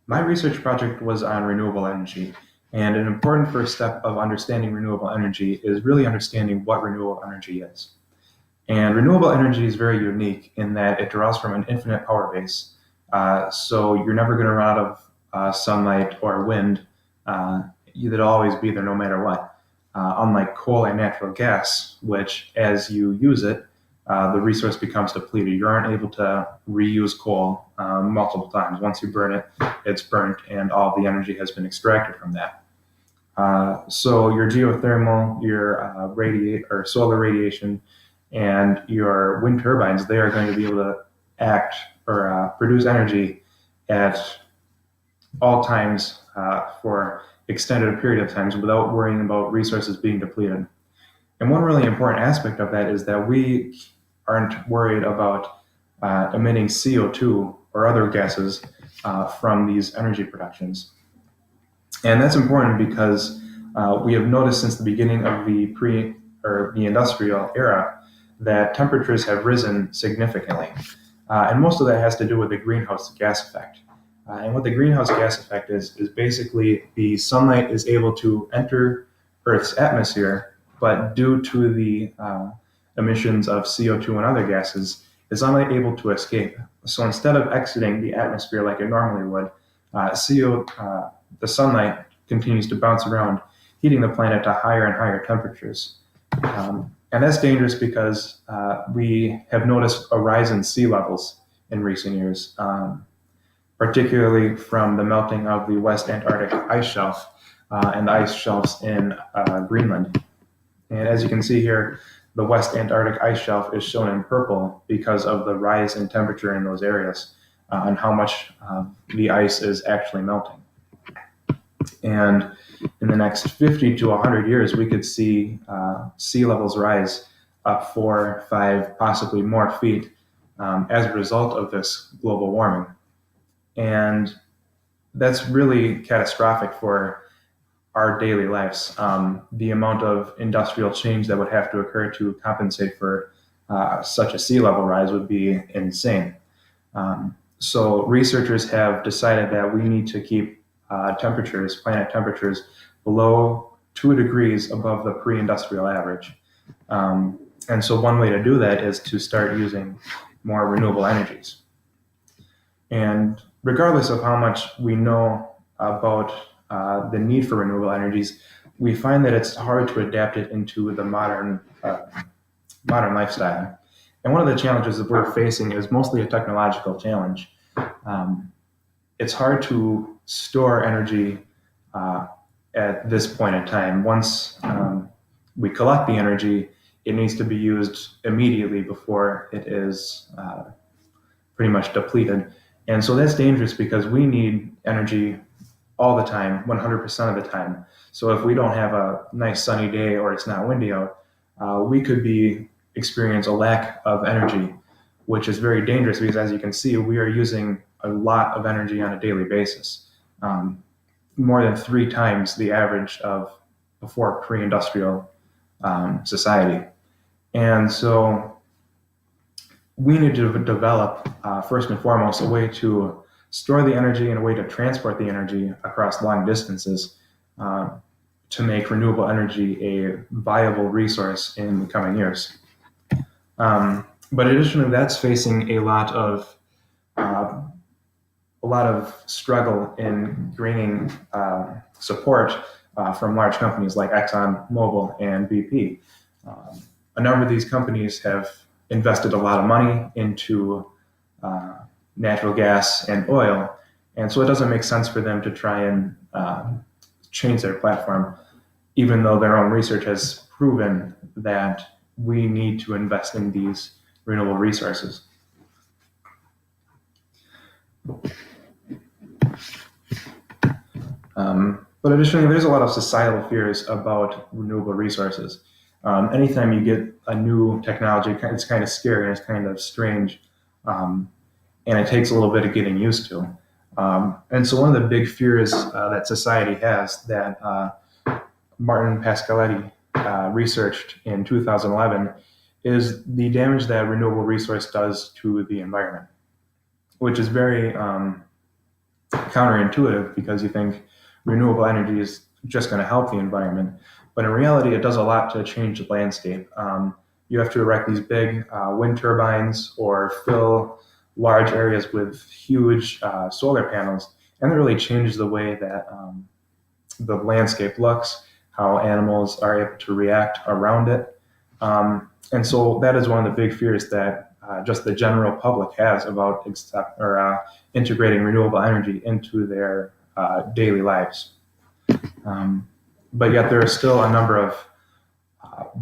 My research project was on renewable energy, and an important first step of understanding renewable energy is really understanding what renewable energy is. And renewable energy is very unique in that it draws from an infinite power base. So you're never going to run out of sunlight or wind. It'll always be there no matter what. Unlike coal and natural gas, which as you use it, the resource becomes depleted. You aren't able to reuse coal multiple times. Once you burn it, it's burnt, and all the energy has been extracted from that. So your geothermal, your radiate or solar radiation, and your wind turbines, they are going to be able to act or produce energy at all times for extended period of times without worrying about resources being depleted. And one really important aspect of that is that we aren't worried about emitting CO2 or other gases from these energy productions. And that's important because we have noticed since the beginning of the pre or the industrial era that temperatures have risen significantly. And most of that has to do with the greenhouse gas effect. And what the greenhouse gas effect is basically the sunlight is able to enter Earth's atmosphere, but due to the emissions of CO2 and other gases, is unable to escape. So instead of exiting the atmosphere like it normally would, the sunlight continues to bounce around, heating the planet to higher and higher temperatures. And that's dangerous because we have noticed a rise in sea levels in recent years, particularly from the melting of the West Antarctic ice shelf and the ice shelves in Greenland. And as you can see here, the West Antarctic ice shelf is shown in purple because of the rise in temperature in those areas and how much the ice is actually melting. And in the next 50 to 100 years, we could see sea levels rise up 4, 5, possibly more feet as a result of this global warming. And that's really catastrophic for our daily lives. The amount of industrial change that would have to occur to compensate for such a sea level rise would be insane. So researchers have decided that we need to keep planet temperatures, below 2 degrees above the pre-industrial average. And so one way to do that is to start using more renewable energies. And regardless of how much we know about the need for renewable energies, we find that it's hard to adapt it into the modern lifestyle. And one of the challenges that we're facing is mostly a technological challenge. It's hard to store energy at this point in time. Once we collect the energy, it needs to be used immediately before it is pretty much depleted. And so that's dangerous because we need energy all the time, 100% of the time. So if we don't have a nice sunny day or it's not windy out, we could experience a lack of energy, which is very dangerous because, as you can see, we are using a lot of energy on a daily basis, more than 3 times the average of before pre-industrial society. And so we need to develop, first and foremost, a way to store the energy and a way to transport the energy across long distances to make renewable energy a viable resource in the coming years. But additionally, that's facing a lot of struggle in gaining support from large companies like ExxonMobil and BP. A number of these companies have invested a lot of money into natural gas and oil, and so it doesn't make sense for them to try and change their platform, even though their own research has proven that we need to invest in these renewable resources. But additionally, there's a lot of societal fears about renewable resources. Anytime you get a new technology, it's kind of scary and it's kind of strange, and it takes a little bit of getting used to. And so one of the big fears that society has that Martin Pascaletti researched in 2011 is the damage that renewable resource does to the environment, which is very kind counterintuitive because you think renewable energy is just going to help the environment. But in reality, it does a lot to change the landscape. You have to erect these big wind turbines or fill large areas with huge solar panels, and it really changes the way that the landscape looks, how animals are able to react around it. And so that is one of the big fears that just the general public has about integrating renewable energy into their daily lives. But yet there are still a number of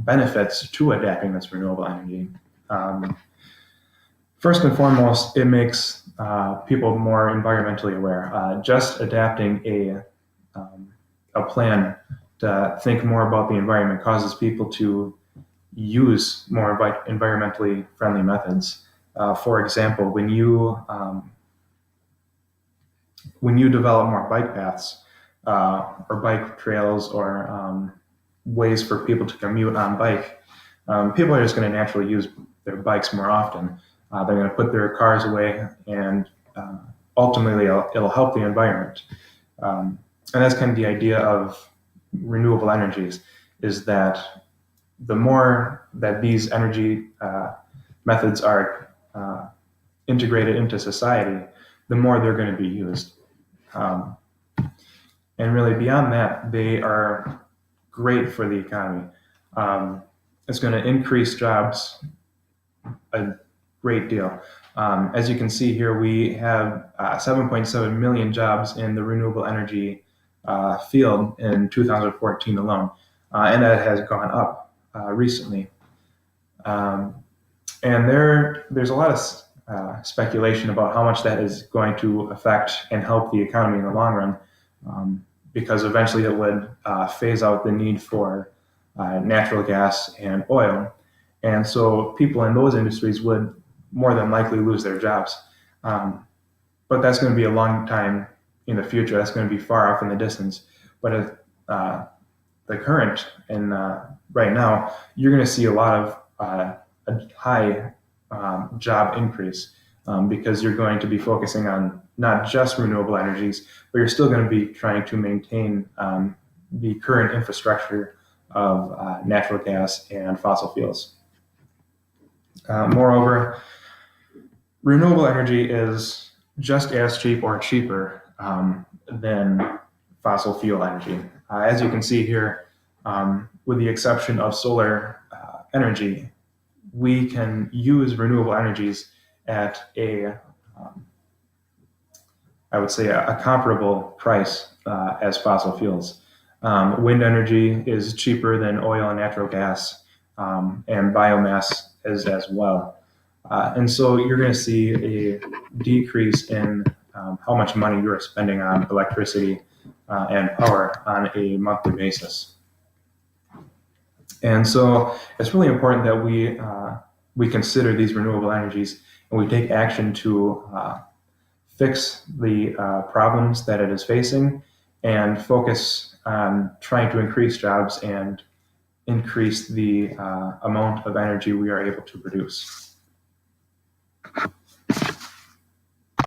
benefits to adapting this renewable energy. First and foremost, it makes people more environmentally aware. Just adapting a plan to think more about the environment causes people to use more environmentally friendly methods. For example, when you develop more bike paths or bike trails or ways for people to commute on bike, people are just going to naturally use their bikes more often. They're going to put their cars away, and ultimately it'll help the environment. And that's kind of the idea of renewable energies, is that the more that these energy methods are integrated into society, the more they're going to be used. And really beyond that, they are great for the economy. It's going to increase jobs a great deal. As you can see here, we have 7.7 million jobs in the renewable energy field in 2014 alone, and that has gone up recently. And there's a lot of speculation about how much that is going to affect and help the economy in the long run, because eventually it would phase out the need for natural gas and oil. And so people in those industries would more than likely lose their jobs. But that's going to be a long time in the future. That's going to be far off in the distance. But the current and right now, you're going to see a lot of a high job increase because you're going to be focusing on not just renewable energies, but you're still going to be trying to maintain the current infrastructure of natural gas and fossil fuels. Moreover, renewable energy is just as cheap or cheaper than fossil fuel energy. As you can see here, with the exception of solar energy, we can use renewable energies at I would say, a comparable price as fossil fuels. Wind energy is cheaper than oil and natural gas, and biomass is as well. And so you're going to see a decrease in how much money you're spending on electricity and power on a monthly basis. And so it's really important that we consider these renewable energies and we take action to fix the problems that it is facing and focus on trying to increase jobs and increase the amount of energy we are able to produce.